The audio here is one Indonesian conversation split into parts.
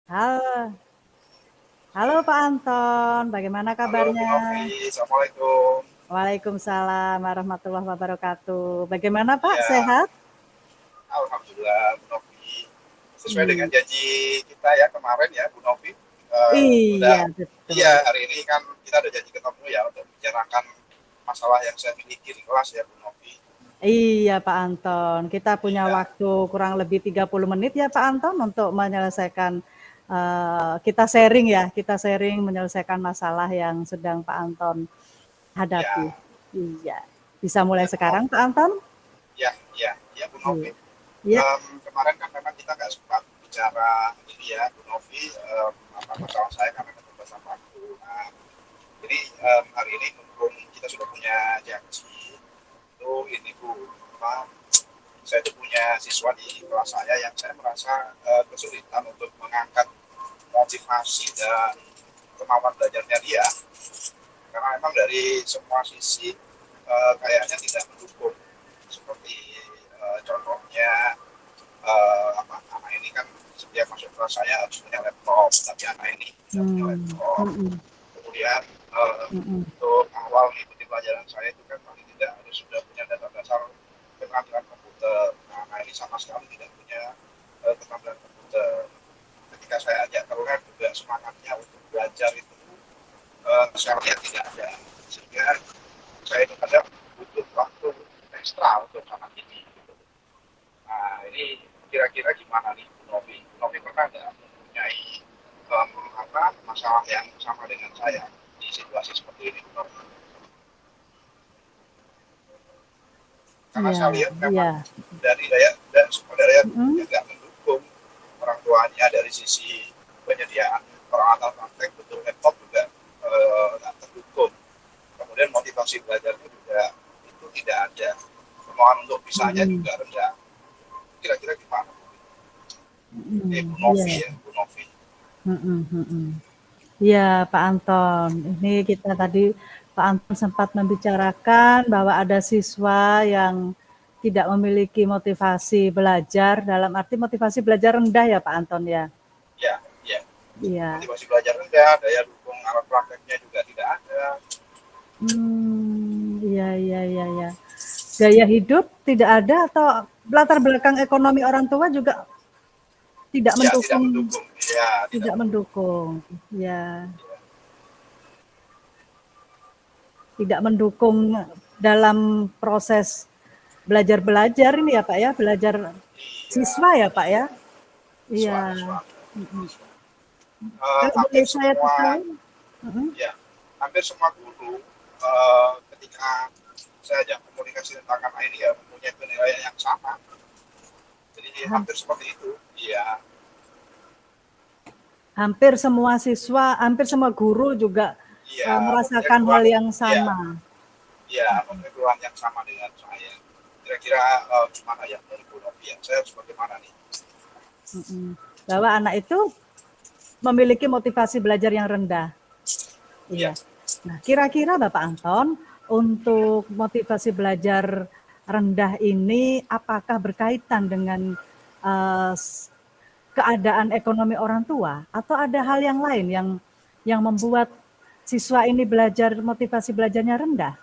Halo, halo Pak Anton, bagaimana Halo Bu kabarnya? Novi, Assalamualaikum. Waalaikumsalam warahmatullahi wabarakatuh. Bagaimana Pak, Ya, sehat? Alhamdulillah Bu Novi. Sesuai dengan Iya, janji kita ya kemarin ya Bu Novi. iya Udah, betul. iya hari ini kan kita ada janji ketemu ya untuk membicarakan masalah yang saya miliki di kelas ya Bu Novi. Iya Pak Anton, kita punya Iya, waktu kurang lebih 30 menit ya Pak Anton untuk menyelesaikan, kita sharing ya, kita sharing menyelesaikan masalah yang sedang Pak Anton hadapi. iya, Iya, bisa mulai iya Bu sekarang Novi. Pak Anton? Iya, iya, iya Bu Novi. Iya. Iya. Kemarin kan memang kita nggak sempat bicara ini ya Bu Novi, apa masalah saya karena keterbatasan waktu. Nah, jadi hari ini mumpung kita sudah punya janji itu ini Bu, apa, saya itu punya siswa di kelas saya yang saya merasa kesulitan untuk mengangkat motivasi dan kemampuan belajarnya dia karena memang dari semua sisi kayaknya tidak mendukung seperti contohnya apa, anak ini kan setiap masuk kelas saya harus punya laptop tapi anak ini tidak punya Hmm, laptop. mm-mm, Kemudian mm-mm. untuk awal mengikuti pelajaran saya itu kan paling tidak harus sudah punya dasar-dasar keterampilan komputer. Nah, ini sama sekali tidak punya keterampilan komputer. Ketika saya ajak ke lab juga semangatnya untuk belajar itu saya lihat tidak ada. Sehingga saya itu kadang butuh waktu ekstra untuk anak ini. Nah, ini kira-kira gimana nih Bu Novi? Bu Novi pernah nggak mempunyai apa, masalah yang sama dengan saya di situasi seperti ini Bu Novi? Karena Iya, saya lihat iya. memang dari daya dan sumber daya Mhm. ya nggak mendukung orang tuanya dari sisi penyediaan peralatan praktek betul laptop juga nggak terdukung. Kemudian motivasi belajarnya juga itu tidak ada. Kemauan untuk bisanya Mhm. juga rendah. Kira-kira gimana? Mhm. Bu Novi Iya. ya, Bu Novi. Mhm, mhm. Iya, Pak Anton. Ini kita tadi Pak Anton sempat membicarakan bahwa ada siswa yang tidak memiliki motivasi belajar, dalam arti motivasi belajar rendah ya Pak Anton ya? Ya, ya. Iya. Motivasi belajar rendah, daya dukung alat prakteknya juga tidak ada. Iya, iya, iya, iya. Gaya hidup tidak ada atau latar belakang ekonomi orang tua juga tidak Ya, tidak mendukung, mendukung. Ya, tidak tidak mendukung. mendukung. Ya, Ya, tidak mendukung dalam proses belajar-belajar ini ya Pak ya, belajar iya, siswa ya Pak ya? Iya. siswa-siswa. Mhm. Kalau Hampir boleh saya semua, tahu, mhm. ya, hampir semua guru ketika saya ajak komunikasi tentang anak ini ya mempunyai penilaian yang sama. Jadi hampir seperti itu. Iya, Hampir semua siswa, hampir semua guru juga iya, mempunyai merasakan hal keluhan, yang iya, sama. iya, mempunyai keluhan yang sama dengan saya. Kira-kira gimana ya dari Bu Novi ya? Saya harus bagaimana nih? Mhm. Bahwa anak itu memiliki motivasi belajar yang rendah. Iya, Iya. Nah, kira-kira Bapak Anton, untuk motivasi belajar rendah ini apakah berkaitan dengan uh, keadaan ekonomi orang tua atau ada hal yang lain yang membuat siswa ini belajar motivasi belajarnya rendah?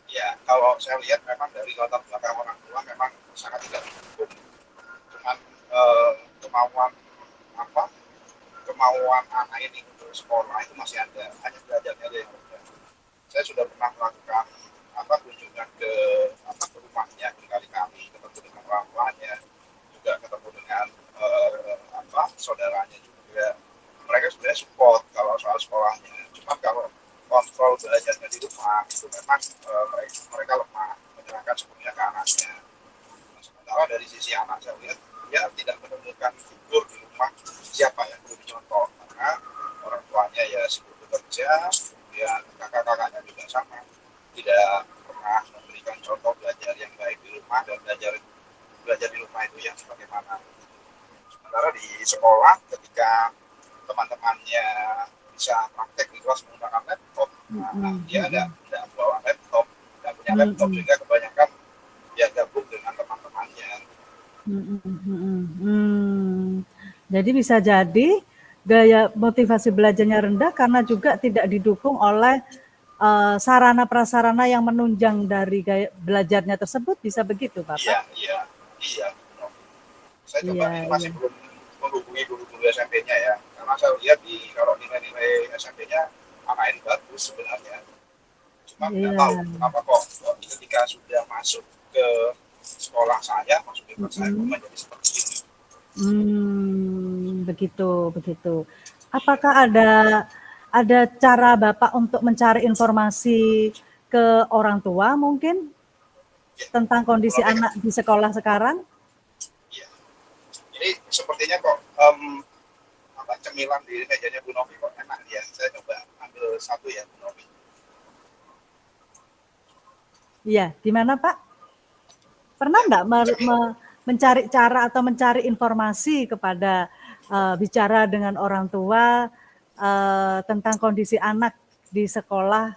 ya, kalau saya lihat memang dari latar belakang orang tua memang sangat tidak mendukung. Cuman kemauan apa, kemauan anak ini untuk sekolah itu masih ada, hanya belajarnya aja yang rendah. Saya sudah pernah melakukan apa, kunjungan ke apa, ke rumahnya berkali-kali, ketemu dengan orang tuanya, juga ketemu dengan apa, saudaranya juga. Mereka sebenarnya support kalau soal sekolahnya. Cuma kalau kontrol belajarnya di rumah itu memang mereka lemah, menyerahkan sepenuhnya ke anaknya. Nah, sementara dari sisi anak saya lihat dia tidak menemukan figur di rumah siapa yang perlu dicontoh karena orang tuanya ya sibuk bekerja, kemudian kakak-kakaknya juga sama, tidak pernah memberikan contoh belajar yang baik di rumah dan belajar belajar di rumah itu yang sebagaimana. Sementara di sekolah ketika teman-temannya bisa praktek di kelas menggunakan laptop, nah, Mm-mm, dia mm-mm, tidak bawa laptop, tidak punya laptop mm-mm, sehingga kebanyakan dia gabung dengan teman-temannya. mm-mm, mm-mm. Jadi bisa jadi gaya motivasi belajarnya rendah karena juga tidak didukung oleh sarana prasarana yang menunjang dari gaya belajarnya tersebut, bisa begitu Iya, Bapak? iya, iya. Saya coba Iya, ini iya. masih belum menghubungi guru-guru SMP-nya ya, karena saya lihat kalau nilai-nilai SMP-nya anak ini bagus sebenarnya. Cuma nggak tahu Iya. kenapa kok ketika sudah masuk ke sekolah saya, masuk di kelas saya kok Mm-mm. menjadi seperti ini. Begitu, begitu. Apakah ada cara Bapak untuk mencari informasi ke orang tua mungkin Ya, tentang kondisi Novi kan, anak di sekolah sekarang? ya. Jadi sepertinya kok apa cemilan di mejanya Bu Novi kok enak ya. Saya coba ambil satu ya Bu Novi. Iya, gimana Pak? Pernah Ya, enggak cemil. mencari cara atau mencari informasi kepada bicara dengan orang tua tentang kondisi anak di sekolah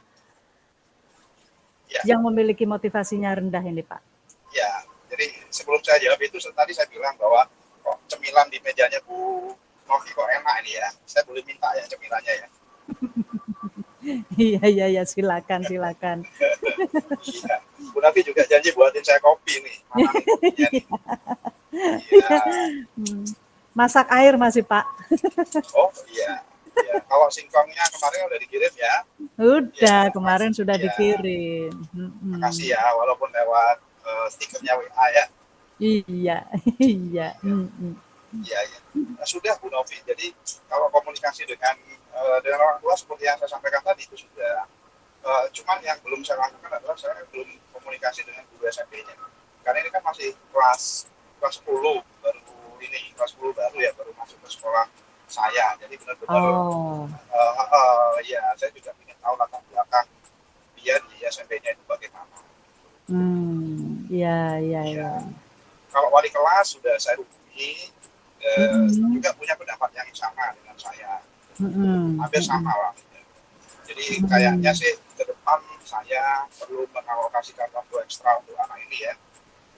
Ya, yang memiliki motivasinya rendah ini, Pak? ya. Jadi sebelum saya jawab itu tadi saya bilang bahwa kok cemilan di mejanya Bu Novi kok enak ini ya. Saya boleh minta ya cemilannya ya. Iya, iya, iya, silakan, silakan. Iya. Bu Novi juga janji buatin saya kopi nih. Mana nih kopinya nih? Iya. Masak air masih, Pak? Oh iya. Ya, kalau singkongnya kemarin udah dikirim ya. Ya, Udah, kemarin sudah ya. dikirim. Makasih ya, walaupun lewat stikernya WA ya. Iya, iya. Iya, ya. Nah, sudah Bu Novi. Jadi kalau komunikasi dengan orang tua seperti yang saya sampaikan tadi itu sudah. Cuman yang belum saya lakukan adalah saya belum komunikasi dengan guru SMP-nya. Karena ini kan masih kelas 10 baru kelas 10 baru ya, baru masuk ke sekolah saya. Jadi benar-benar Oh, ya saya juga ingin tahu latar belakang dia di SMP-nya itu bagaimana. iya, iya, Ya, iya. kalau wali kelas sudah saya hubungi, Mm-mm, juga punya pendapat yang sama dengan saya, mm-mm, hampir mm-mm, sama lah. Jadi kayaknya mm-mm, sih ke depan saya perlu mengalokasikan waktu ekstra untuk anak ini ya.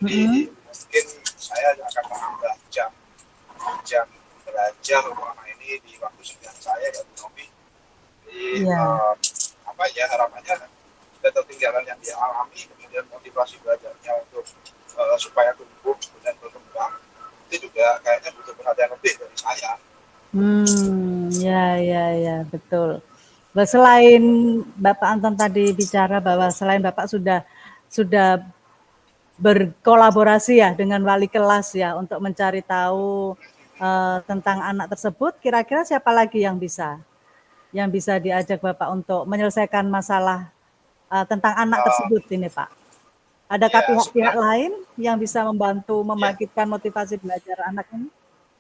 mm-mm. Jadi mungkin saya akan menambah jam belajar untuk anak ini di waktu senggang saya ya Bu Novi. Jadi Iya. apa ya harapannya ketertinggalan yang dia alami, kemudian motivasi belajarnya untuk supaya tumbuh dan berkembang, itu juga kayaknya butuh perhatian lebih dari saya. Ya, ya, ya, betul. Selain Bapak Anton tadi bicara bahwa selain Bapak sudah berkolaborasi ya dengan wali kelas ya untuk mencari tahu tentang anak tersebut, kira-kira siapa lagi yang bisa diajak Bapak untuk menyelesaikan masalah tentang anak Uh, tersebut ini, Pak? Adakah ya pihak-pihak sebenarnya lain yang bisa membantu ya membangkitkan motivasi belajar anak ini?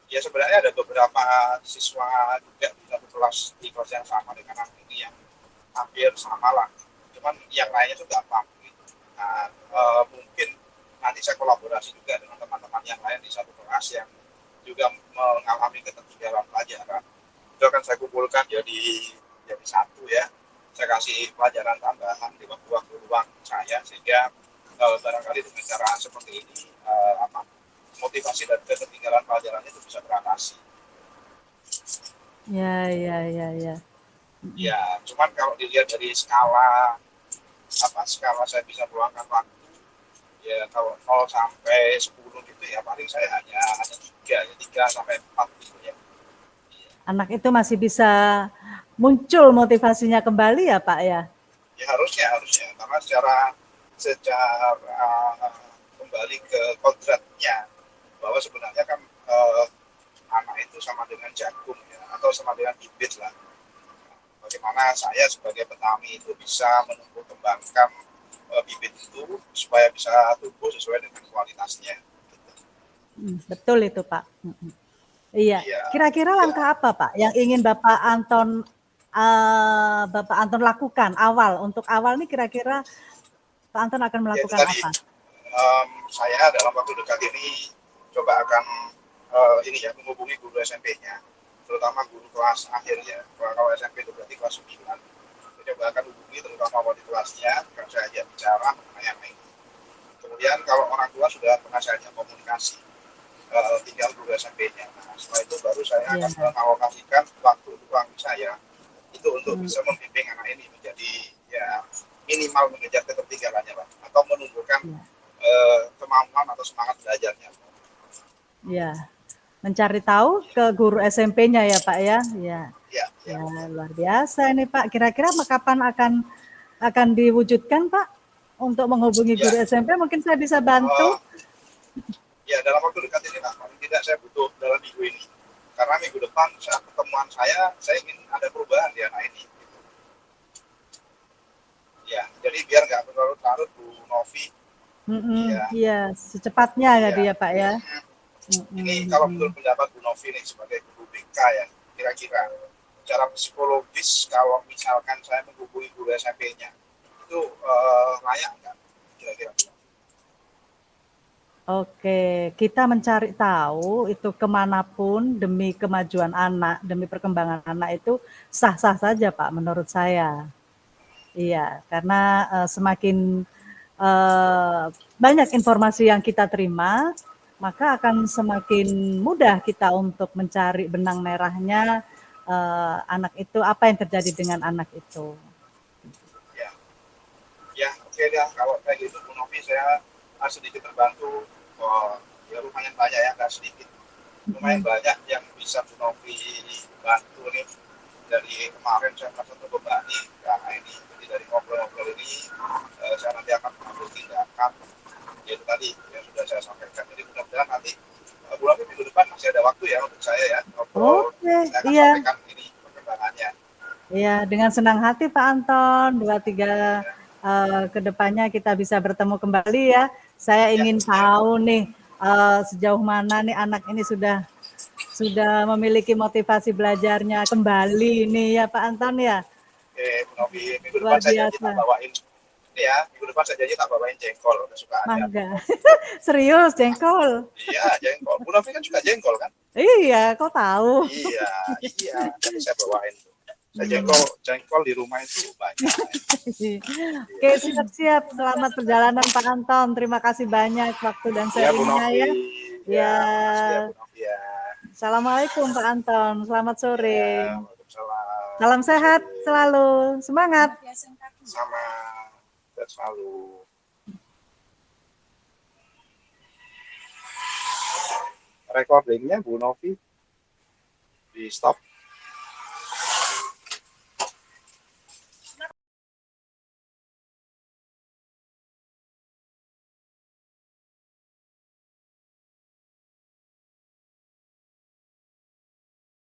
ya sebenarnya ada beberapa siswa juga di satu kelas yang sama dengan anak ini yang hampir sama lah. Cuman yang lainnya itu gampang. Gitu. Nah, mungkin nanti saya kolaborasi juga dengan teman-teman yang lain di satu kelas yang juga mengalami ketertinggalan pelajaran. Itu akan saya kumpulkan jadi satu ya. Saya kasih pelajaran tambahan di waktu-waktu luang saya sehingga barangkali dengan cara seperti ini motivasi dan ketertinggalan pelajaran itu bisa beratasi. Ya, ya, ya, ya. Ya, cuman kalau dilihat dari skala saya bisa meluangkan waktu ya kalau 0 sampai 10 gitu ya paling saya hanya 3 sampai 4 gitu ya. Anak itu masih bisa muncul motivasinya kembali ya Pak ya? Ya harusnya karena secara kembali ke kodratnya bahwa sebenarnya kan anak itu sama dengan jagung ya atau sama dengan bibit lah. Bagaimana saya sebagai petani itu bisa menumbuh kembangkan bibit itu supaya bisa tumbuh sesuai dengan kualitasnya. Betul itu Pak. Iya. Iya, Kira-kira ya, langkah apa Pak yang ingin Bapak Anton lakukan untuk awal nih kira-kira Pak Anton akan ya itu melakukan tadi apa? saya dalam waktu dekat ini coba akan ini ya menghubungi guru SMP-nya, terutama guru kelas akhir ya. Kalau SMP itu berarti kelas 9. Saya coba akan hubungi terutama wali kelasnya, akan saya ajak bicara mengenai ini. Kemudian kalau orang tua sudah pernah saya ajak komunikasi. tinggal guru SMP-nya. Nah, setelah itu baru saya Iya. akan mengalokasikan waktu ruang saya itu untuk Hmm. bisa membimbing anak ini menjadi ya minimal mengejar ketertinggalannya Pak, atau menumbuhkan Iya. kemampuan atau semangat belajarnya. Iya. Mencari tahu Iya, ke guru SMP-nya ya Pak ya. Iya. iya, iya, Ya betul. luar biasa ini Pak. Kira-kira kapan akan diwujudkan Pak? Untuk menghubungi Ya, guru SMP mungkin saya bisa bantu. ya dalam waktu dekat ini Pak, paling tidak saya butuh dalam minggu ini. Karena minggu depan saat pertemuan saya ingin ada perubahan di anak ini. Ya, jadi biar nggak berlarut-larut Bu Novi. Ya, Iya, secepatnya ya. tadi ya Pak ya. Ini kalau menurut pendapat Bu Novi nih sebagai guru BK ya, kira-kira secara psikologis kalau misalkan saya menghubungi guru SMP-nya itu layak nggak kira-kira? Oke, kita mencari tahu itu kemanapun demi kemajuan anak, demi perkembangan anak itu sah-sah saja Pak menurut saya. Iya, karena semakin banyak informasi yang kita terima, maka akan semakin mudah kita untuk mencari benang merahnya anak itu, apa yang terjadi dengan anak itu. Ya, ya oke dah kalau kayak gitu Bu Novi saya sedikit terbantu. Ya lumayan banyak ya, nggak sedikit. Lumayan banyak yang bisa Bu Novi bantu nih. Dari kemarin saya merasa terbebani karena ini. Jadi dari ngobrol-ngobrol ini saya nanti akan mengambil tindakan yaitu tadi yang sudah saya sampaikan. Jadi mudah-mudahan nanti bulan minggu depan masih ada waktu ya untuk saya ya ngobrol. Oke, Saya akan iya. sampaikan ini perkembangannya. Iya, dengan senang hati Pak Anton, 2-3 Ya, kedepannya kita bisa bertemu kembali ya. Saya ya, ingin tahu nih sejauh mana nih anak ini sudah memiliki motivasi belajarnya kembali nih ya Pak Anton ya. oke, Bu Novi, minggu depan Luar saya janji biasa. tak bawain ini ya, minggu depan saya janji tak bawain jengkol kesukaannya Bu Mangga. Novi. Serius jengkol. Iya, jengkol. Bu Novi kan juga jengkol kan? Iya, kok tahu. Iya, iya. Jadi saya bawain tuh. Saya Hmm. jengkol di rumah itu banyak. Oke, siap-siap. Selamat perjalanan Pak Anton. Terima kasih banyak waktu dan Iya, Bu sharingnya Novi. ya. Ya, Ya. makasih ya Bu Novi ya. Assalamualaikum Pak Anton. Selamat sore. Ya, waalaikumsalam. Salam sehat Sore. selalu. Semangat. Sama. Dan selalu. Recordingnya Bu Novi di stop.